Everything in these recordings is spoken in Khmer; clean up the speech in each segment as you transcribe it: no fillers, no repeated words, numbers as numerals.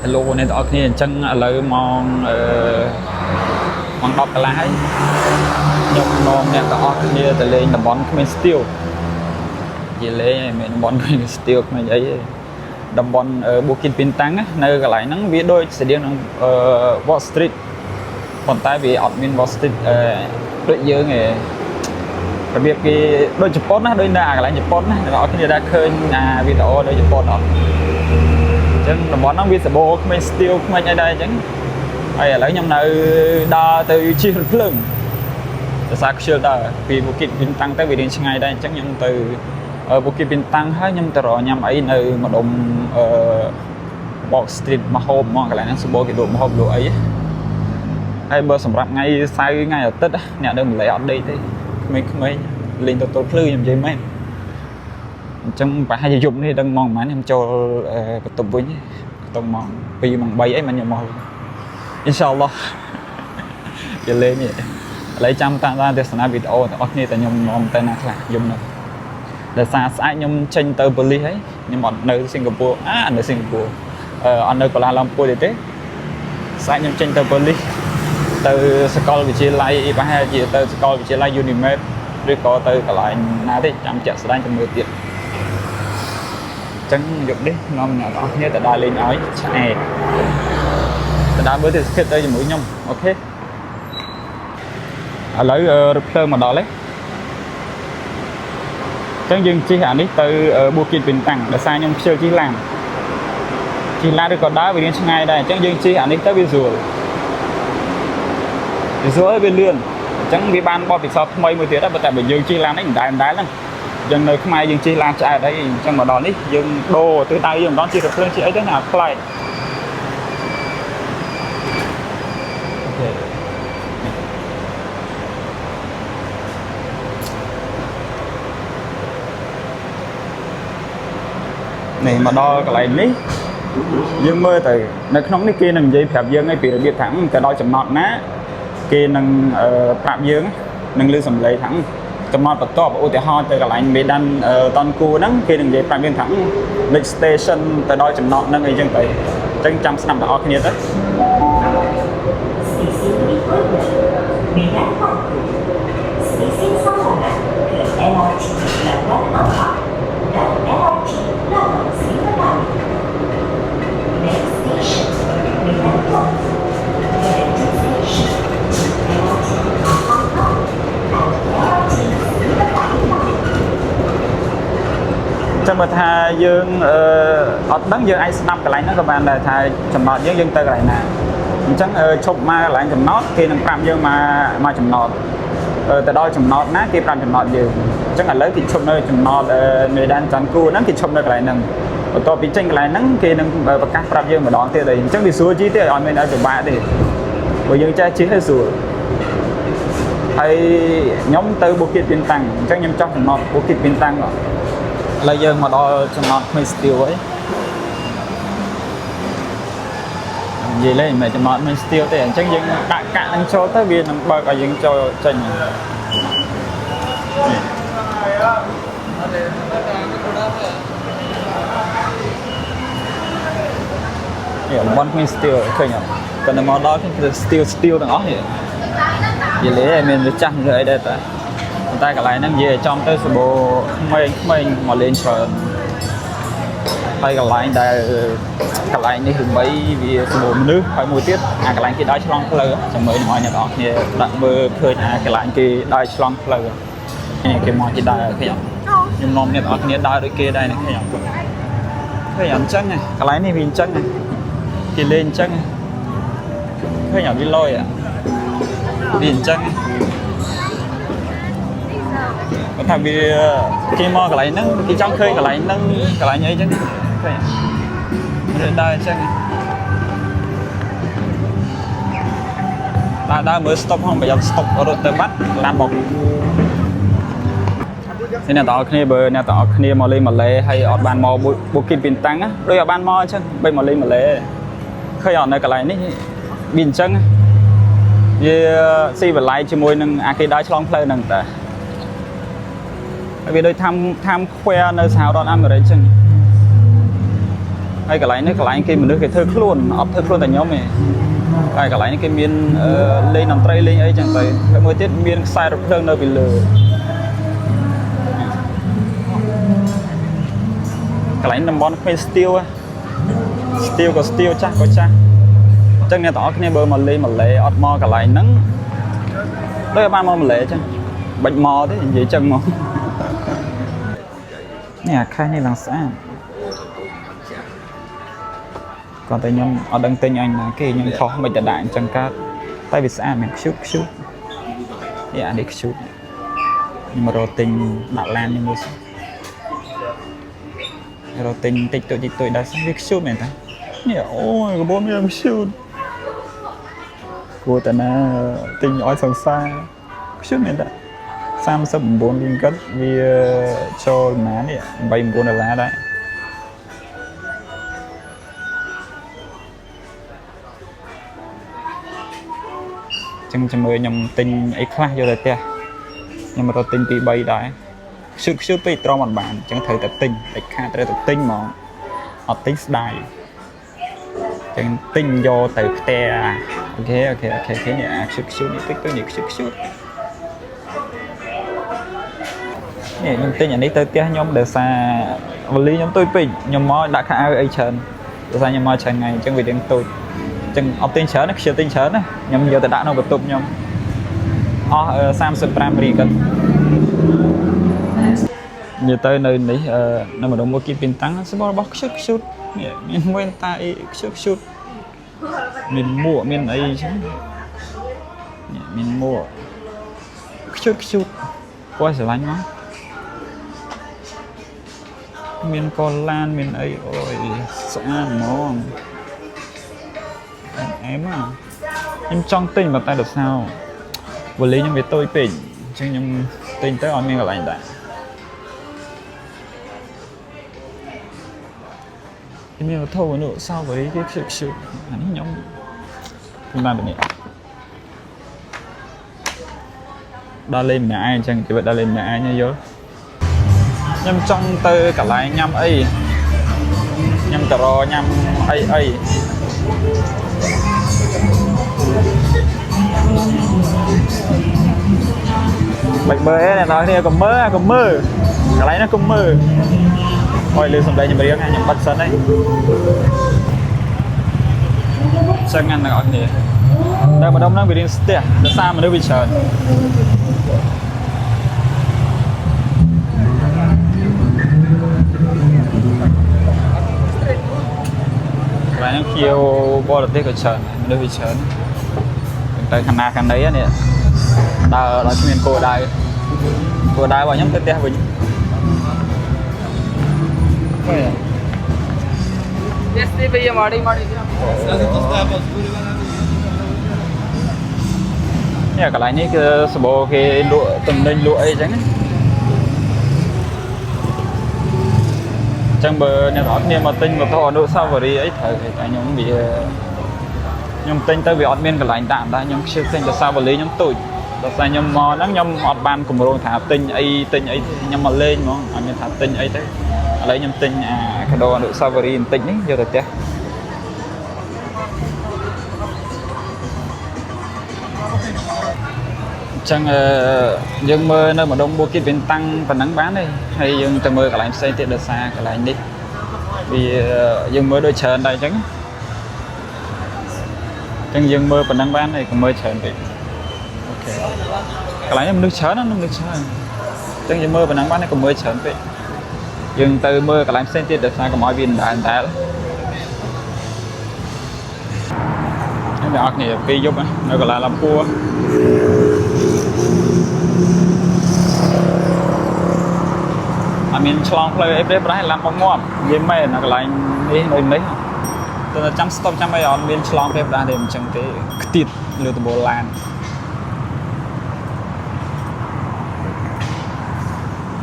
Hello អ្នកទាំងអស់គ្នាអញ្ចឹងឥឡូវម៉ោង10កន្លះហើយខ្ញុំនាំអ្នកទាំងអស់គ្នាទៅលេងតំបន់គ្មានស្ទៀវនិយាយលេងមិនតំបន់គ្មានស្ទៀវគ្មានអីទេតំបន់បូគីនពីនតាំងនៅកន្លែងហ្នឹងវាដូចស្តៀងនឹងWall Street ប៉ុន្តែវាអត់មាន Wall Street ដូចយើងឯងរបៀបគេដូចជប៉ុនណាដូចនៅកន្លែងជប៉ុនណាអ្នកទាំងអស់គ្នាđãឃើញវីដេអូនៅជប៉ុនអត់ចឹងតំបន់ហ្នឹងវាសបោគ្មានស្ទៀវគ្មានអីដែរអញ្ចឹងហើយឥឡូវខ្ញុំនៅដើរទៅជិះរថភ្លើងដោយសារខ្ជិលដើរពីបូគីតពីនតាំងទៅវារៀងឆ្ងាយដែរអញ្ចឹងខ្ញុំទៅបូគីតពីនតាំងហើយខ្ញុំទៅរកញ៉ាំអីនៅម្ដុំWall Street មកហូបមកកន្លែងហ្នឹងសបោគេលក់មកហូបលក់អីហើយបើសម្រាប់ថ្ងៃសៅរ៍ថ្ងៃអាទិត្យអ្នកនៅម្លេះអត់ដេកទេក្មេងៗលេងទៅទល់ភ្លឺខ្ញុំនិយាយមែនអញ្ចឹងប្រហែលជាយប់នេះដឹងម៉ោងប៉ុន្មានខ្ញុំចូលបន្ទប់វិញបន្ទប់ម៉ោង2ម៉ោង3អីមិនខ្ញុំមកអ៊ីនសាអល់ឡោះទៅលេងនេះឥឡូវចាំតាមទស្សនាវីដេអូទាំងអស់គ្នាតែខ្ញុំនាំទៅណាខ្លះយំនៅដោយសារស្អែកខ្ញុំចេញទៅប៉ូលីសហើយខ្ញុំអត់នៅសិង្ហបុរីនៅសិង្ហបុរីអត់នៅកូឡាឡាំពូទេស្អែកខ្ញុំចេញទៅប៉ូលីសទៅសាកលវិទ្យាល័យប្រហែលជាទៅសាកលវិទ្យាល័យ Unimed ឬក៏ទៅកន្លែងណាទេចាំជាក់ស្ដែងទៅមើលទៀតចឹងយប់នេះនាំអ្នកទាំងអស់គ្នាទៅដើរលេងឲ្យឆ្អែតទៅដើរមើលទេសភាពទៅជាមួយខ្ញុំអូខេឥឡូវរថភ្លើងមកដល់ហើយចឹងយើងជិះអានេះទៅបូគីនពីនតាំងដោយសារខ្ញុំខ្ជិលជិះឡានឬក៏ដើរវារៀងឆ្ងាយដែរអញ្ចឹងយើងជិះអានេះទៅវាស្រួលវាលឿនអញ្ចឹងវាបានបទពិសោធន៍ថ្មីមួយទៀតដែរតែបើយើងជិះឡាននេះមិនដែលហ្នឹងយើងនៅខ្មែរយើងជិះឡានឆ្អែតអីអញ្ចឹងមកដល់នេះយើងដូរទិសដៅយើងម្ដងជិះរថភ្លើងជិះអីទៅណាប្លែកអូខេនេះមកដល់កន្លែងនេះយើងមើលទៅនៅក្នុងនេះគេនឹងនិយាយប្រាប់យើងឲ្យពីរបៀបថាទៅដល់ចំណត់ណាគេនឹងប្រាប់យើងនឹងលើសំឡេងថាចំណត់បន្ទាប់ឧទាហរណ៍ទៅកន្លែងមេដានតនគូហ្នឹងគេនឹងនិយាយប្រាប់យើងថា next station ទៅដល់ចំណត់ហ្នឹងអីចឹងទៅអញ្ចឹងចាំស្ដាប់ដល់អ្នកគ្នាទៅចាំមើលថាយើងអត់ដឹងយើងអាចស្ដាប់កន្លែងហ្នឹងក៏បានដែរថាចំណត់យើងទៅកន្លែងណាអញ្ចឹងឈប់មកកន្លែងចំណត់គេនឹងប្រាប់យើងមកចំណត់ទៅដល់ចំណត់ណាគេប្រាប់ចំណត់យើងអញ្ចឹងឥឡូវគេឈប់នៅចំណត់មេដានច័ន្ទគូហ្នឹងគេឈប់នៅកន្លែងហ្នឹងបន្ទាប់ពីចេញកន្លែងហ្នឹងគេនឹងប្រកាសប្រាប់យើងម្ដងទៀតអីអញ្ចឹងវាស្រួលជីទេអត់មានឲ្យពិបាកទេព្រោះយើងចេះជិះទៅស្រួលហើយខ្ញុំទៅបូគីតពីនតាំងអញ្ចឹងខ្ញុំចង់ចំណត់បូគីតពីនតាំងឥឡូវយើងមកដល់ចំណត់គ្មានស្ទៀវហើយនិយាយលេងមិនចំណត់មានស្ទៀវទេអញ្ចឹងយើងដាក់កាក់នឹងចូលទៅវានឹងបើកឲ្យយើងចូលចេញនេះតំបន់គ្មានស្ទៀវឃើញអត់គាត់មកដល់គឺស្ទៀវទាំងអស់នេះនិយាយលេងមានចាស់ឬអីដែរតែកន្លែងហ្នឹងនិយាយចំទៅសបោក្មេងមកលេងច្រើនហើយកន្លែងដែលកន្លែងនេះល្បីវាសបោមនុស្សហើយមួយទៀតកន្លែងគេដើរឆ្លងផ្លូវចាំមើលឲ្យអ្នកនរគ្នាដាក់មើលឃើញកន្លែងគេដើរឆ្លងផ្លូវនេះគេមកគេដើរឃើញអត់ខ្ញុំនាំអ្នកនរគ្នាដើរដូចគេដែរឃើញអត់ឃើញអញ្ចឹងកន្លែងនេះវាអញ្ចឹងគេលេងអញ្ចឹងឃើញអត់វាលយវាអញ្ចឹងគាត់ថាវាគេមកកន្លែងហ្នឹងគេចង់ឃើញកន្លែងហ្នឹងកន្លែងអីចឹងឃើញដើរអញ្ចឹងដើរមើល stop ហ្នឹងប្រយ័ត្ន stop រត់ទៅបាត់ឡានមកនេះអ្នកទាំងអស់គ្នាបើអ្នកទាំងអស់គ្នាមកលេងម៉ាឡេហើយអត់បានមកបូគីតពីនតាំងដូចអត់បានមកអញ្ចឹងបីមកលេងម៉ាឡេឃើញអត់នៅកន្លែងនេះវាអញ្ចឹងវាស៊ីបន្លាយជាមួយនឹងគេដើរឆ្លងផ្លូវហ្នឹងតាវាដូចTimes Squareនៅសហរដ្ឋអាមេរិកអញ្ចឹង hay cái lại kia mình đưa cái thơ luôn ấp thơ luôn tại nhóm này cái lại cái miền lên nằm tây lên ấy chẳng tới cái mới tiết miền sai được đơn nơi bị lừa cái lại nằm bon cái steel có steel chắc có chắc chân này tỏ cái này bơ mà lê ọt mò cái lại nắng đây ban mò mà lê chứ bệnh mò thế gì chân mò nè khai này là sao còn tại nhom ở đăng tên anh là cái nhom khó mình đã đại chân cát tay vì sao mình shoot dạ để shoot nhưng mà rồi tình đạo lan như vậy rồi tình tích tôi đã sang việc shoot này ta nhỉ ôi có bố mình shoot cô ta na tình oi sòng xa shoot này ta sam sắp 4 liên kết vì cho má này bay 4 là đấy chân mới nhầm tinh ấy khác vô đây kia nhưng mà tôi tinh bị bay đấy shoot bị trao mặt bàn chẳng thời tập tinh ấy khác tới tập tinh mà họ tinh đài chẳng tinh vô từ te ok thế nhỉ shoot này tích tôi nhỉ shoot nè nhưng tinh nhà này tới kia nhóm để xa vật lý nhóm tôi bình nhóm mò đã khai ai chân để xa nhóm mò chân ngày chẳng vì đến tôi chừng học tin chớn nó tin chớn á nhầm giờ tại đã nó bật tụp nhầm sam sập primary cần giờ tới nơi này nơi mà đông mua kim pin tăng sẽ bỏ bóc shoot mình nguyên tay shoot mình mua mình ấy chứ mình mua shoot qua sẽ lánh nó mình còn lan mình ấy ôi sẽ ngon em trong tình mà tay được sao vật lý nhưng với tôi bình chứ nhưng tình tới on mình là lạnh đã thì mình có thâu với nụ sao với cái sự hắn nhóm không làm được nhỉ đa lên mẹ ai chẳng chỉ vậy đa lên mẹ ai nha nhớ nhưng trong tư cả lại nhâm ấy nhâm cà rò nhâm ấy bạch bơ này nói thì còn mơ cái lấy nó cũng mơ thôi lên xuống đây nhưng mà riêng nhầm bắt sân đấy sang ngăn là gọi gì đây mà đông nó bị điên step để xa mà nó bị chờ và những chiều bo là tết của trời nó bị chờ tới khăn đấy nè đào là miền cổ đài vào nhóm tết với nè cái này ní cái sbo cái lụa từng lên lụa ấy chẳng chẳng bờ nè đó nè mà tinh mà thò độ sau vào đi ấy thời cái nhóm bị nhóm tinh tới bị admin cái lạnh đạn ta nhóm siêu tinh là sao vào lý nhóm tụi là sao nhóm mò nắng nhóm ọt ban cùng rồi thả tinh ấy nhóm mà lên nó anh thả tinh ấy thế lấy nhóm tinh cái đồ độ sao vào đi tinh ấy giờ được chưa chẳng dương mơ nơi mà đông mua kit bên tăng và nắng bán đây hay dương từ mơ cả lại xây tiện được xa cả lại đi vì dương mơ đôi chờ đây chẳng dương mơ và nắng bán này còn mơ chờ vậy ok cả lại nước chờ nó nước chờ chẳng dương mơ và nắng bán này còn mơ chờ vậy dương từ mơ cả lại xây tiện được xa cả mọi viên đã đã cái đó này cây giúp nó gọi là làm cua mình chlong play ép đấy làm bóng ngon với mày là cái này đi nơi đấy tôi là chăm stop chăm bây giờ mình chlong ép ra để mình chẳng cái tiệt lừa từ bộ lan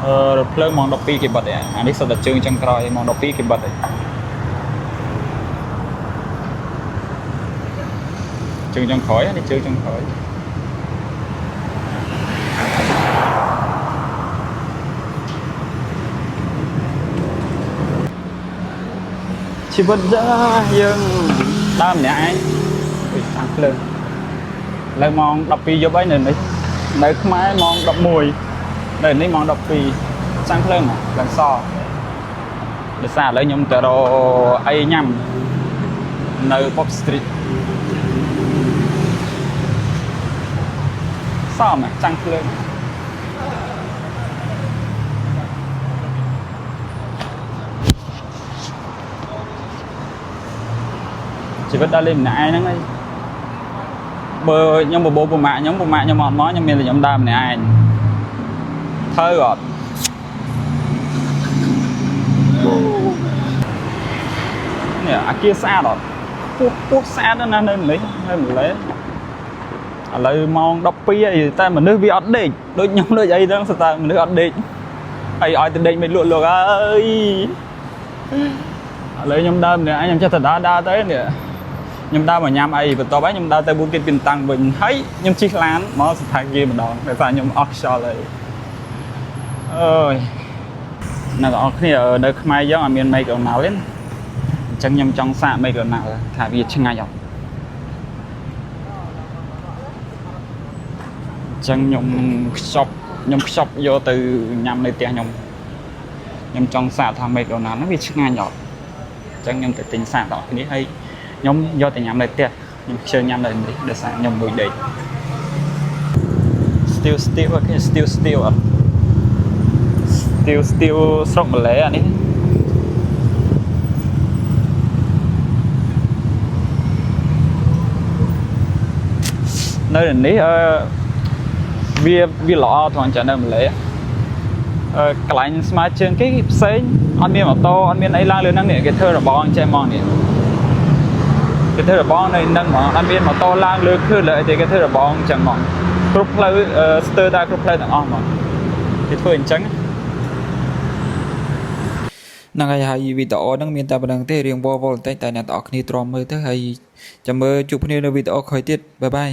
rồi plug mong đọc pi cái bật đấy anh đi sau đó chương chẳng coi mong đọc pi cái bật đấy chương trong khói đi chương trong khói ชีวิตยังដើមម្នាក់ឯងចាំភ្លើងលើម៉ោង12យប់ហើយនៅនេះនៅខ្មែរម៉ោង11នៅនេះម៉ោង12ចាំភ្លើងឡើងសដោយសារឥឡូវខ្ញុំទៅរកអីញ៉ាំនៅ Pop Street សមចាំភ្លើងជីវិតដល់លេងម្នាក់ឯងហ្នឹងហើយបើខ្ញុំបបោប្រមាក់ខ្ញុំអត់មកខ្ញុំមានតែខ្ញុំដើរម្នាក់ឯងធ្វើអត់នេះអាគារស្អាតអត់ពោះស្អាតណាស់នៅនេះនៅម្លេះឥឡូវម៉ោង12ហើយតែមនុស្សវាអត់ដេកដូចខ្ញុំដូចអីហ្នឹងស្ទើរមនុស្សអត់ដេកហើយឲ្យទៅដេកមិនលក់លោកអើយឥឡូវខ្ញុំដើរម្នាក់ឯងខ្ញុំចេះតែដើរទៅនេះខ្ញុំដើរមកញ៉ាំអីបន្ទាប់ហើយខ្ញុំដើរទៅបូគីតពីនតាំងវិញហើយខ្ញុំជិះឡានមកស្ថានភាពម្ដងតែថាខ្ញុំអស់ខ្យល់ហើយអើយអ្នកនរគ្នានៅខ្មែរយើងអត់មាន McDonald ទេអញ្ចឹងខ្ញុំចង់សាក McDonald ថាវាឆ្ងាញ់អត់អញ្ចឹងខ្ញុំខ្ចប់យកទៅញ៉ាំនៅផ្ទះខ្ញុំចង់សាកថា McDonald ហ្នឹងវាឆ្ងាញ់អត់អញ្ចឹងខ្ញុំទៅទិញសាកដល់គ្នាហើយខ្ញុំយកទៅញ៉ាំនៅផ្ទះខ្ញុំខ្ជិលញ៉ាំនៅនេះដោយសារខ្ញុំមួយដេក still អូខេ still អត់ still ស្រុកម៉ាឡេអានេះនៅនេះវាល្អថងចានៅម៉ាឡេកន្លែងស្មើជើងគេផ្សេងអត់មានម៉ូតូអត់មានអីឡើងលើហ្នឹងនេះគេធ្វើរបងចេះហ្មងនេះគេធ្វើរបងនៅហ្នឹងហ្មងអត់មានម៉ូតូឡើងលើខឿនលើអីទេគេធ្វើរបងអញ្ចឹងហ្មងគ្រប់ផ្លូវស្ទើរតែគ្រប់ផ្លូវទាំងអស់ហ្មងគេធ្វើអញ្ចឹងហ្នឹងហើយវីដេអូហ្នឹងមានតែប៉ុណ្្នឹងទេរៀងវល់បន្តិចតែអ្នកទាំងអស់គ្នាទ្រាំមើលទៅហើយចាំមើលជួបគ្នានៅវីដេអូក្រោយទៀតបាយបាយ